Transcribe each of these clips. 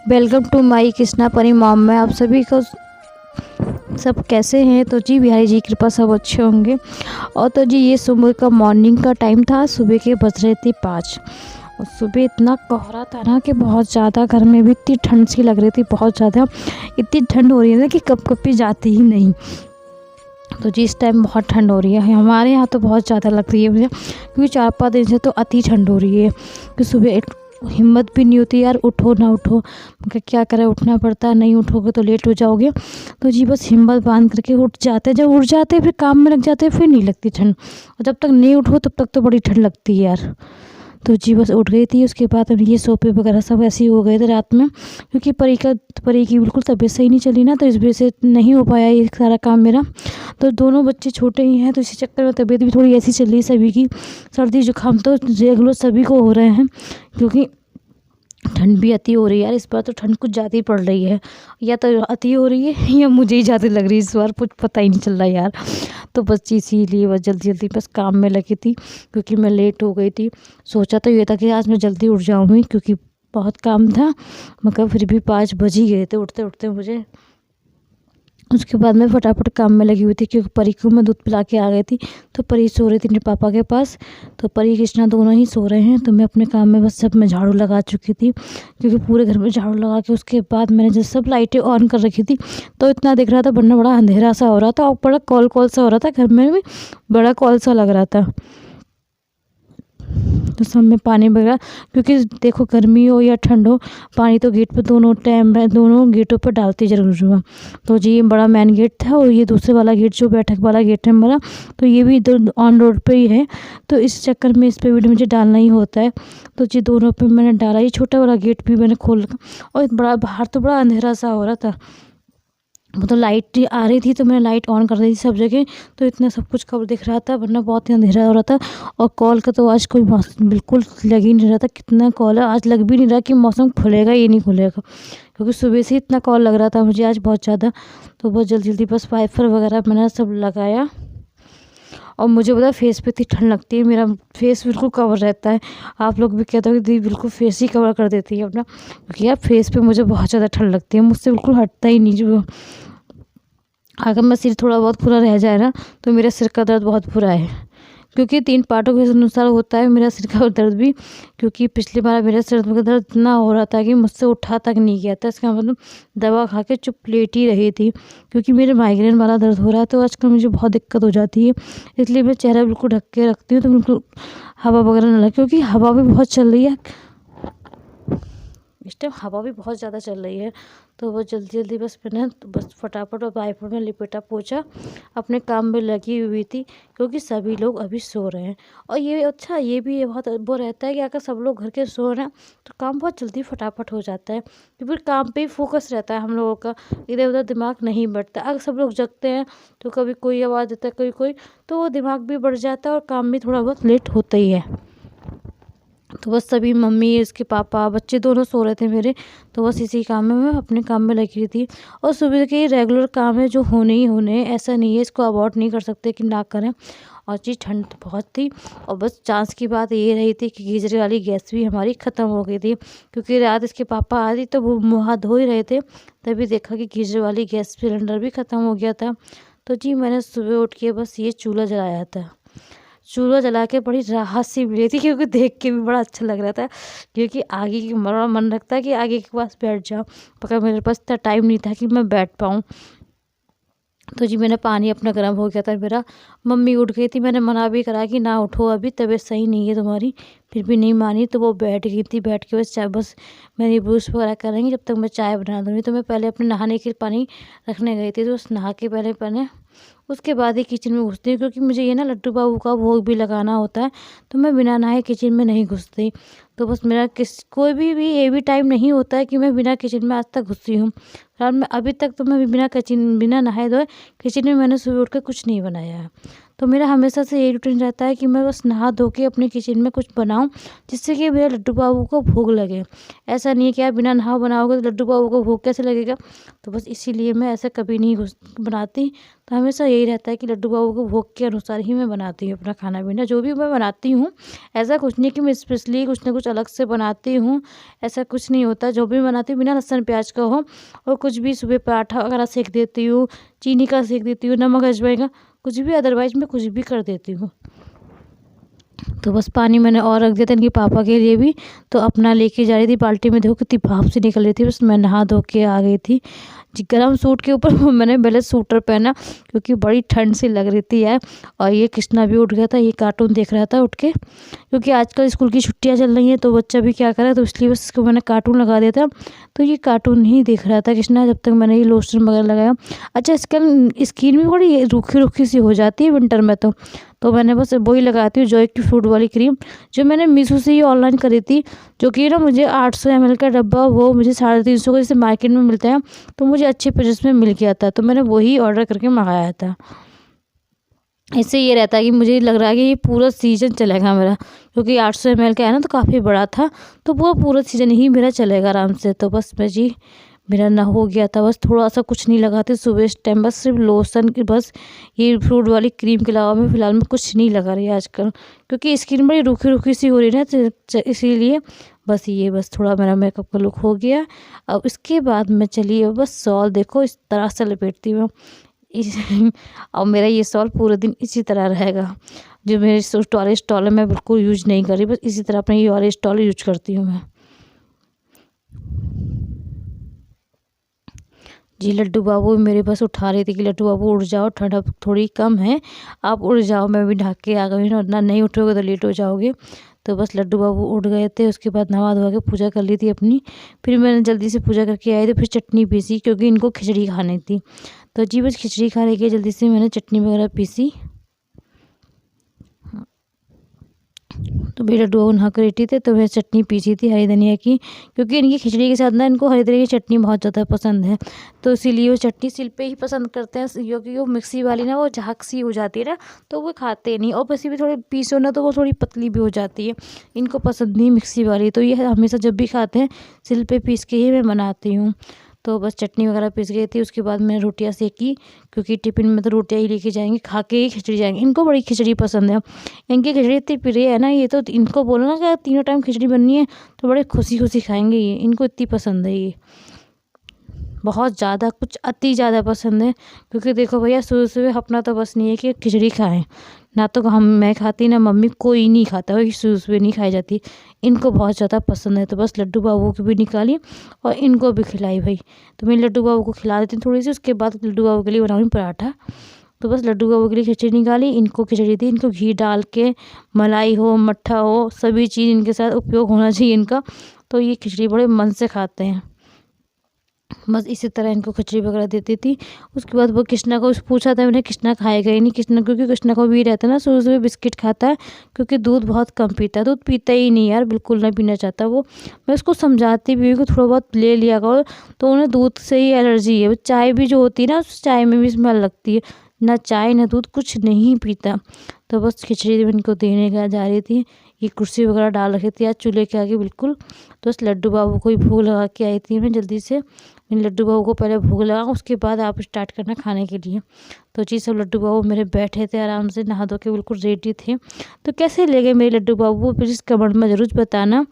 Welcome to my Krishna परी mom में आप सभी को सब कैसे हैं। तो जी बिहारी जी की कृपा सब अच्छे होंगे। और तो जी ये सुबह का मॉर्निंग का टाइम था। सुबह के बज रहे थे 5 और सुबह इतना कोहरा था ना कि बहुत ज़्यादा घर में भी इतनी ठंड सी लग रही थी। बहुत ज़्यादा इतनी ठंड हो रही है ना कि कप कपी जाती ही नहीं। तो जी इस टाइम बहुत ठंड हो रही है हमारे यहाँ तो बहुत ज़्यादा लग रही है मुझे, क्योंकि 4-5 दिन से तो अति ठंड हो रही है कि सुबह एक हिम्मत भी नहीं होती यार उठो ना उठो। मगर क्या करें, उठना पड़ता है, नहीं उठोगे तो लेट हो जाओगे। तो जी बस हिम्मत बांध करके उठ जाते हैं। जब उठ जाते हैं फिर काम में लग जाते हैं, फिर नहीं लगती ठंड। और जब तक नहीं उठो तब तक तो बड़ी ठंड लगती है यार। तो जी बस उठ गई थी। उसके बाद अब ये सोफे वगैरह सब ऐसे ही हो गए थे रात में, क्योंकि परी की बिल्कुल तबीयत सही नहीं चली ना, तो इस वजह से नहीं हो पाया ये सारा काम मेरा। तो दोनों बच्चे छोटे ही हैं, तो इसी चक्कर में तबीयत भी थोड़ी ऐसी चल रही है सभी की। सर्दी जुकाम तो रेगुलर सभी को हो रहे हैं, क्योंकि ठंड भी अति हो रही है यार। इस बार तो ठंड कुछ ज़्यादा ही पड़ रही है, या तो अति हो रही है या मुझे ही ज़्यादा लग रही है इस बार, कुछ पता ही नहीं चल रहा यार। तो बस इसीलिए बस जल्दी जल्दी बस काम में लगी थी, क्योंकि मैं लेट हो गई थी। सोचा तो ये था कि आज मैं जल्दी उठ जाऊँगी, क्योंकि बहुत काम था, मगर फिर भी 5 बज ही गए थे उठते उठते मुझे। उसके बाद मैं फटाफट काम में लगी हुई थी, क्योंकि परी को मैं दूध पिला के आ गई थी। तो परी सो रही थी मेरे पापा के पास, तो परी कृष्णा दोनों ही सो रहे हैं। तो मैं अपने काम में बस सब मैं झाड़ू लगा चुकी थी, क्योंकि पूरे घर में झाड़ू लगा के उसके बाद मैंने जब सब लाइटें ऑन कर रखी थी, तो इतना दिख रहा था, वरना बड़ा अंधेरा सा हो रहा था और बड़ा कॉल सा हो रहा था। घर में भी बड़ा कॉल सा लग रहा था। तो सब में पानी वगैरह, क्योंकि देखो गर्मी हो या ठंड हो, पानी तो गेट पे दोनों टाइम दोनों गेटों पर डालती जरूर हुआ। तो जी ये बड़ा मेन गेट था, और ये दूसरे वाला गेट जो बैठक वाला गेट है हमारा, तो ये भी ऑन रोड पे ही है। तो इस चक्कर में इस पे भी मुझे डालना ही होता है। तो जी दोनों पे मैंने डाला। ये छोटा वाला गेट भी मैंने खोल रखा, और बड़ा बाहर तो बड़ा अंधेरा सा हो रहा था। वो तो लाइट आ रही थी, तो मैंने लाइट ऑन कर दी थी सब जगह, तो इतना सब कुछ कवर दिख रहा था, वरना बहुत ही अंधेरा हो रहा था। और कॉल का तो आज कोई बिल्कुल लग ही नहीं रहा था। कितना कॉल है आज, लग भी नहीं रहा कि मौसम खुलेगा ये नहीं खुलेगा, क्योंकि सुबह से इतना कॉल लग रहा था मुझे आज बहुत ज़्यादा। तो बहुत जल्दी जल्दी बस वाइफर वगैरह मैंने सब लगाया। और मुझे पता फेस पे इतनी ठंड लगती है, मेरा फेस बिल्कुल कवर रहता है। आप लोग भी कहते हो कि दीदी बिल्कुल फेस ही कवर कर देती है अपना, क्योंकि यार फेस पे मुझे बहुत ज़्यादा ठंड लगती है, मुझसे बिल्कुल हटता ही नहीं। जो अगर मैं सिर थोड़ा बहुत पूरा रह जाए ना, तो मेरे सिर का दर्द बहुत बुरा है, क्योंकि 3 पार्टों के अनुसार होता है मेरा सिर का दर्द भी। क्योंकि पिछली बार मेरे सिर का दर्द इतना हो रहा था कि मुझसे उठा तक नहीं गया था। इसका मतलब दवा खा के चुप लेट ही रही थी, क्योंकि मेरे माइग्रेन वाला दर्द हो रहा है, तो आजकल मुझे बहुत दिक्कत हो जाती है। इसलिए मैं चेहरा बिल्कुल ढक के रखती हूँ, तो बिल्कुल हवा वगैरह ना लगे, क्योंकि हवा भी बहुत चल रही है इस टाइम, हवा भी बहुत ज़्यादा चल रही है। तो वो जल्दी जल्दी बस मैंने तो बस फटाफट और वाइपर में लिपेटा पोछा, अपने काम में लगी हुई थी, क्योंकि सभी लोग अभी सो रहे हैं। और ये अच्छा ये भी बहुत वो रहता है कि अगर सब लोग घर के सो रहे हैं तो काम बहुत जल्दी फटाफट हो जाता है, क्योंकि काम पे ही फोकस रहता है हम लोगों का, इधर उधर दिमाग नहीं बढ़ता। अगर सब लोग जगते हैं तो कभी कोई आवाज़ देता है, कोई कोई, तो वो दिमाग भी बढ़ जाता है और काम भी थोड़ा बहुत लेट होता ही है। तो बस सभी मम्मी, इसके पापा, बच्चे दोनों सो रहे थे मेरे। तो बस इसी काम में मैं अपने काम में लगी थी। और सुबह के रेगुलर काम है जो होने ही होने हैं, ऐसा नहीं है, इसको अवॉइड नहीं कर सकते कि ना करें। और जी ठंड तो बहुत थी, और बस चांस की बात ये रही थी कि गीजर वाली गैस भी हमारी ख़त्म हो गई थी, क्योंकि रात इसके पापा आ रही तो वो मुँह हाथ धो ही रहे थे, तभी देखा कि गीजर वाली गैस सिलेंडर भी ख़त्म हो गया था। तो जी मैंने सुबह उठ के बस ये चूल्हा जलाया था। चूल्हा जला के बड़ी राहत सी मिली थी, क्योंकि देख के भी बड़ा अच्छा लग रहा था, क्योंकि आगे की बड़ा मन रखता है कि आगे के पास बैठ जाओ, मगर मेरे पास इतना टाइम नहीं था कि मैं बैठ पाऊँ। तो जी मैंने पानी अपना गर्म हो गया था मेरा, मम्मी उठ गई थी, मैंने मना भी करा कि ना उठो अभी तबीयत सही नहीं है तुम्हारी, फिर भी नहीं मानी। तो वो बैठ गई थी, बैठ के बस चाय बस मेरी ब्रश वगैरह करेंगी जब तक मैं चाय बना दूँगी। तो मैं पहले अपने नहाने के पानी रखने गई थी, तो बस नहा के पहले पहले उसके बाद ही किचन में घुसती हूँ, क्योंकि मुझे ये ना लड्डू बाबू का भोग भी लगाना होता है, तो मैं बिना नहाए किचन में नहीं घुसती। तो बस मेरा कोई भी ये भी टाइम नहीं होता है कि मैं बिना किचन में आज तक घुसी हूँ। फिलहाल मैं अभी तक तो मैं बिना नहाए धोए किचन में मैंने सुबह उठ कर कुछ नहीं बनाया है। तो मेरा हमेशा से यही रूटीन रहता है कि मैं बस नहा धो के अपने किचन में कुछ बनाऊँ जिससे कि मेरे लड्डू बाबू को भूख लगे। ऐसा नहीं है कि आप बिना नहा बनाओगे तो लड्डू बाबू को भूख कैसे लगेगा। तो बस इसीलिए मैं ऐसा कभी नहीं बनाती। तो हमेशा यही रहता है कि लड्डू बाबू को भूख के अनुसार ही मैं बनाती हूँ अपना खाना पीना जो भी मैं बनाती हूँ। ऐसा कुछ नहीं कि मैं स्पेशली कुछ ना कुछ अलग से बनाती हूँ, ऐसा कुछ नहीं होता। जो भी बनाती हूँ बिना लहसुन प्याज का हो। और कुछ भी सुबह पराठा वगैरह सेक देती हूँ, चीनी का सेक देती हूँ, नमक अजवाइन का कुछ भी, अदरवाइज मैं कुछ भी कर देती हूँ। तो बस पानी मैंने और रख दिया था इनके पापा के लिए भी। तो अपना लेके जा रही थी बाल्टी में, देखो कितनी भाप से निकल रही थी। बस मैं नहा धो के आ गई थी जी। गर्म सूट के ऊपर मैंने पहले सूटर पहना क्योंकि बड़ी ठंड सी लग रही थी यार। और ये कृष्णा भी उठ गया था, ये कार्टून देख रहा था उठ के, क्योंकि आजकल स्कूल की छुट्टियां चल रही हैं तो बच्चा भी क्या करे, तो इसलिए बस इसको मैंने कार्टून लगा दिया था। तो ये कार्टून ही देख रहा था कृष्णा जब तक मैंने ये लोशन वगैरह लगाया। अच्छा, स्किन भी बड़ी रूखी रूखी सी हो जाती है विंटर में। तो मैंने बस वही लगाती हूँ जॉय की फ्रूट वाली क्रीम, जो मैंने मीशो से ही ऑनलाइन करी थी। जो कि ना मुझे 800 ml का डब्बा वो मुझे 350 का जैसे मार्केट में मिलता है, तो मुझे अच्छे प्राइस में मिल गया था। तो मैंने वही ऑर्डर करके मंगाया था। इससे ये रहता है कि मुझे लग रहा है कि ये पूरा सीज़न चलेगा मेरा, क्योंकि 800 ml का है ना तो काफ़ी बड़ा था। तो वो पूरा सीज़न ही मेरा चलेगा आराम से। तो बस मैं जी मेरा ना हो गया था। बस थोड़ा सा कुछ नहीं लगाते सुबह इस टाइम, बस सिर्फ लोशन की, बस ये फ्रूट वाली क्रीम के अलावा मैं फ़िलहाल में कुछ नहीं लगा रही आजकल, क्योंकि स्किन बड़ी रूखी रूखी सी हो रही है ना, इसीलिए बस थोड़ा मेरा मेकअप का लुक हो गया। अब इसके बाद मैं चलिए बस शॉल देखो इस तरह से लपेटती हूँ और मेरा ये शॉल पूरे दिन इसी तरह रहेगा। जो मेरे टॉयलेट स्टॉल है मैं बिल्कुल यूज नहीं कर रही, बस इसी तरह अपना ये वाले स्टॉल यूज करती हूँ मैं जी। लड्डू बाबू मेरे बस उठा रही थी कि लड्डू बाबू उठ जाओ, ठंड अब थोड़ी कम है, आप उठ जाओ। मैं भी ढाक के आ गई ना, नहीं उठोगे तो लेट हो जाओगे। तो बस लड्डू बाबू उठ गए थे। उसके बाद नहा धोवा के पूजा कर ली थी अपनी। फिर मैंने जल्दी से पूजा करके आई तो फिर चटनी पीसी, क्योंकि इनको खिचड़ी खानी थी। तो जी बस खिचड़ी खाने के जल्दी से मैंने चटनी वगैरह पीसी। तो मेरे लड्डू बाबू नहा कर रेडी थे तो मैं चटनी पीसी थी हरी धनिया की, क्योंकि इनकी खिचड़ी के साथ ना इनको हरी धनिया की चटनी बहुत ज़्यादा पसंद है। तो इसीलिए वो चटनी सिल पे ही पसंद करते हैं, क्योंकि वो मिक्सी वाली ना वो झाग सी हो जाती है ना, तो वो खाते नहीं। और वैसे भी थोड़ी पीसो ना तो वो थोड़ी पतली भी हो जाती है, इनको पसंद नहीं मिक्सी वाली। तो ये हमेशा जब भी खाते हैं सिल पे पीस के ही मैं बनाती हूँ। तो बस चटनी वगैरह पीस गई थी। उसके बाद मैंने रोटियां सेकी, क्योंकि टिफ़िन में तो रोटियां ही लेके जाएंगे, खा के ही खिचड़ी जाएंगे। इनको बड़ी खिचड़ी पसंद है, इनकी खिचड़ी इतनी प्रिय है ना, ये तो इनको बोलो ना कि तीनों टाइम खिचड़ी बननी है तो बड़े खुशी खुशी खाएंगे। ये इनको इतनी पसंद है, ये बहुत ज़्यादा, कुछ अति ज़्यादा पसंद है। क्योंकि देखो भैया सुबह सुबह अपना तो बस नहीं है कि खिचड़ी खाएं, ना तो मैं खाती ना मम्मी, कोई नहीं खाता, वही सुबह सुबह नहीं खाई जाती। इनको बहुत ज़्यादा पसंद है। तो बस लड्डू बाबू की भी निकाली और इनको भी खिलाई भाई। तो मैं लड्डू बाबू को खिला देती हूँ थोड़ी सी, उसके बाद लड्डू बाबू के लिए बनाऊँगी पराठा। तो बस लड्डू बाबू के लिए खिचड़ी निकाली, इनको खिचड़ी दी। इनको घी डाल के, मलाई हो मट्ठा हो, सभी चीज़ इनके साथ उपयोग होना चाहिए इनका। तो ये खिचड़ी बड़े मन से खाते हैं। बस इसी तरह इनको खिचड़ी वगैरह देती थी। उसके बाद वो कृष्णा को पूछा था मैंने, कृष्णा खाएगा ही नहीं। कृष्णा, क्योंकि कृष्णा को भी रहता है ना सुबह सुबह बिस्किट खाता है, क्योंकि दूध बहुत कम पीता है, दूध पीता ही नहीं यार, बिल्कुल नहीं पीना चाहता वो। मैं उसको समझाती भी हूँ कि थोड़ा बहुत ले लिया करो, तो उन्हें दूध से ही एलर्जी है। चाय भी जो होती है ना, उस चाय में भी स्मेल लगती है, ना चाय ना दूध कुछ नहीं पीता। तो बस खिचड़ी इनको देने का जा रही थी। ये कुर्सी वगैरह डाल रखी थी आज चूल्हे के आगे बिल्कुल। तो बस लड्डू बाबू को ही भूख लगा के आई थी मैं जल्दी से। मैंने लड्डू बाबू को पहले भूख लगा, उसके बाद आप स्टार्ट करना खाने के लिए। तो जी सब लड्डू बाबू मेरे बैठे थे आराम से, नहा धो के बिल्कुल रेडी थे। तो कैसे लगे मेरे लड्डू बाबू प्लीज़ कमेंट में ज़रूर बताना।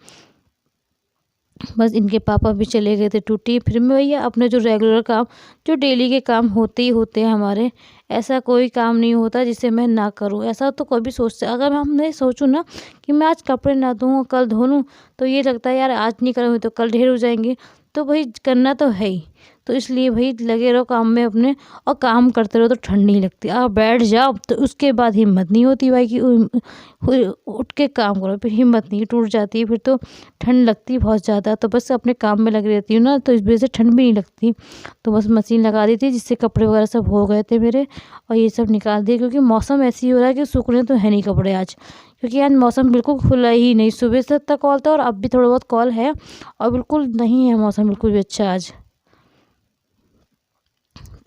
बस इनके पापा भी चले गए थे ड्यूटी। फिर मैं भैया अपने जो रेगुलर काम, जो डेली के काम होते ही होते हैं हमारे, ऐसा कोई काम नहीं होता जिसे मैं ना करूं। ऐसा तो कभी सोचते, अगर हम नहीं सोचूं ना कि मैं आज कपड़े ना धोऊं कल धो लूं, तो ये लगता है यार आज नहीं करूँगी तो कल ढेर हो जाएंगे। तो भाई करना तो है ही, तो इसलिए भाई लगे रहो काम में अपने, और काम करते रहो तो ठंड नहीं लगती। आप बैठ जाओ तो उसके बाद हिम्मत नहीं होती भाई कि उठ के काम करो, फिर हिम्मत नहीं, टूट जाती है, फिर तो ठंड लगती है बहुत ज़्यादा। तो बस अपने काम में लगी रहती हूँ ना, तो इस वजह से ठंड भी नहीं लगती। तो बस मशीन लगा दी थी जिससे कपड़े वगैरह सब हो गए थे मेरे, और ये सब निकाल दिए, क्योंकि मौसम ऐसी हो रहा है कि सूखने तो है नहीं कपड़े आज, क्योंकि आज मौसम बिल्कुल खुला ही नहीं। सुबह से तक कॉल था और अब भी थोड़ा बहुत कॉल है, और बिल्कुल नहीं है मौसम बिल्कुल भी अच्छा आज।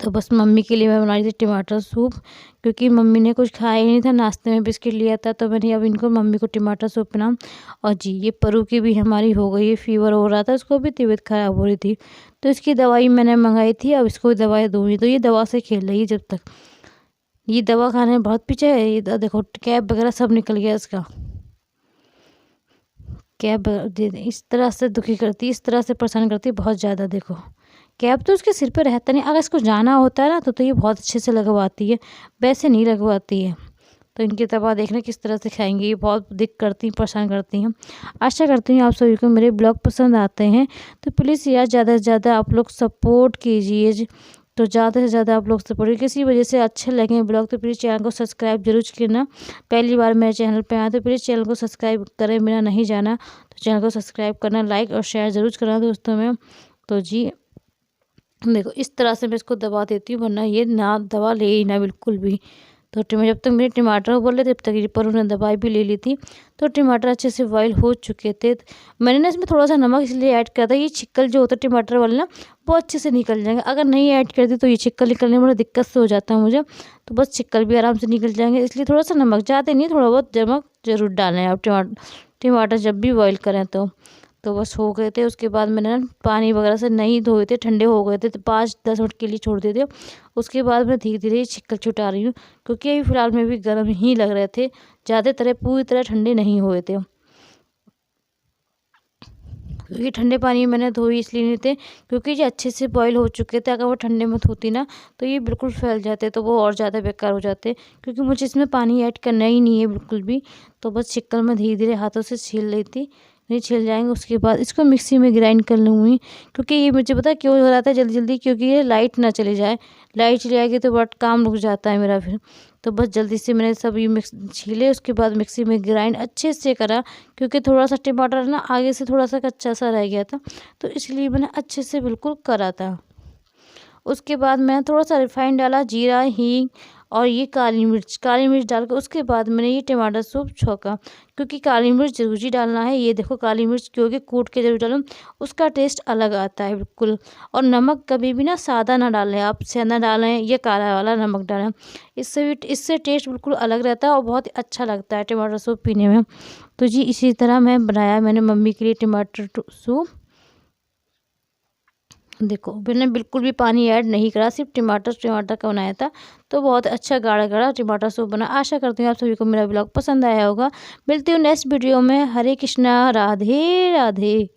तो बस मम्मी के लिए मैं बना रही थी टमाटर सूप, क्योंकि मम्मी ने कुछ खाया ही नहीं था, नाश्ते में बिस्किट लिया था, तो मैंने अब इनको मम्मी को टमाटर सूप बनाऊँ। और जी ये परू की भी हमारी हो गई है, फीवर हो रहा था, उसको भी तबीयत ख़राब हो रही थी, तो इसकी दवाई मैंने मंगाई थी, अब इसको दवाई दूँगी। तो ये दवा से खेल रही है जब तक, ये दवा खाने में बहुत पीछे है। ये देखो कैप वगैरह सब निकल गया इसका, कैप इस तरह से दुखी करती, इस तरह से परेशान करती बहुत ज़्यादा। देखो कैप तो उसके सिर पे रहता नहीं, अगर इसको जाना होता है ना तो ये बहुत अच्छे से लगवाती है, वैसे नहीं लगवाती है। तो इनकी दवा देखना किस तरह से खाएंगी, ये बहुत दिक्कत करती हैं, परेशान करती हैं। आशा करती हूँ आप सभी को मेरे ब्लॉग पसंद आते हैं, तो प्लीज़ यार ज़्यादा से ज़्यादा आप लोग सपोर्ट कीजिए। तो ज़्यादा से ज़्यादा आप लोग सपोर्ट, किसी वजह से अच्छे लगे ब्लॉग तो प्लीज़ चैनल को सब्सक्राइब जरूर करना। पहली बार मेरे चैनल पे आए तो प्लीज़ चैनल को सब्सक्राइब करें, मेरा नहीं जाना तो चैनल को सब्सक्राइब करना, लाइक और शेयर ज़रूर करना दोस्तों में। तो जी देखो इस तरह से मैं इसको दबा देती हूँ, वरना ये ना दवा ले ही ना बिल्कुल भी। तो जब तक मेरे टमाटर उबल रहे तब तक ये पर उन्होंने दवाई भी ले ली थी। तो टमाटर अच्छे से बॉयल हो चुके थे, मैंने ना इसमें थोड़ा सा नमक इसलिए ऐड किया था, ये छिक्कल जो होता है टमाटर वाला ना वो अच्छे से निकल जाएंगे। अगर नहीं ऐड कर दी तो ये छिक्कल निकलने में बड़ा दिक्कत से हो जाता है मुझे, तो बस छिक्कल भी आराम से निकल जाएंगे, इसलिए थोड़ा सा नमक, ज़्यादा नहीं थोड़ा बहुत नमक ज़रूर डालें आप टमाटर जब भी बॉयल करें तो बस हो गए थे। उसके बाद मैंने ना पानी वगैरह से नहीं धोए थे, ठंडे हो गए थे, तो 5-10 मिनट के लिए छोड़ देते थे। उसके बाद मैं धीरे धीरे छिक्कल छुटा रही हूँ, क्योंकि अभी फ़िलहाल में भी गर्म ही लग रहे थे, ज़्यादातर पूरी तरह ठंडे नहीं हुए थे। क्योंकि ठंडे पानी में मैंने धोई इसलिए नहीं थे क्योंकि ये अच्छे से बॉईल हो चुके थे, अगर वो ठंडे में धोती ना तो ये बिल्कुल फैल जाते, तो वो और ज़्यादा बेकार हो जाते। क्योंकि मुझे इसमें पानी ऐड करना ही नहीं है बिल्कुल भी, तो बस छिक्कल में धीरे धीरे हाथों से छील लेती, नहीं छिल जाएंगे। उसके बाद इसको मिक्सी में ग्राइंड कर लूँगी, क्योंकि ये मुझे पता है क्यों हो रहा था जल्दी जल्दी, क्योंकि ये लाइट ना चली जाए, लाइट चली जाएगी तो बट काम रुक जाता है मेरा फिर। तो बस जल्दी से मैंने सब ये मिक्स छीले, उसके बाद मिक्सी में ग्राइंड अच्छे से करा, क्योंकि थोड़ा सा टमाटर ना आगे से थोड़ा सा कच्चा सा रह गया था, तो इसलिए मैंने अच्छे से बिल्कुल करा था। उसके बाद मैं थोड़ा सा रिफाइंड डाला, जीरा, हींग और ये काली मिर्च डाल के उसके बाद मैंने ये टमाटर सूप छौंका, क्योंकि काली मिर्च ज़रूरी डालना है। ये देखो काली मिर्च क्योंकि कूट के जरूर डालो, उसका टेस्ट अलग आता है बिल्कुल। और नमक कभी भी ना सादा ना डालें आप, सेंधा डालें या काला वाला नमक डालें, इससे टेस्ट बिल्कुल अलग रहता है और बहुत ही अच्छा लगता है टमाटर सूप पीने में। तो जी इसी तरह मैंने मम्मी के लिए टमाटर सूप। देखो मैंने बिल्कुल भी पानी ऐड नहीं करा, सिर्फ टमाटर का बनाया था, तो बहुत अच्छा गाढ़ा गाढ़ा टमाटर सूप बना। आशा करती हूँ आप सभी को मेरा ब्लॉग पसंद आया होगा। मिलती हूँ नेक्स्ट वीडियो में। हरे कृष्णा, राधे राधे।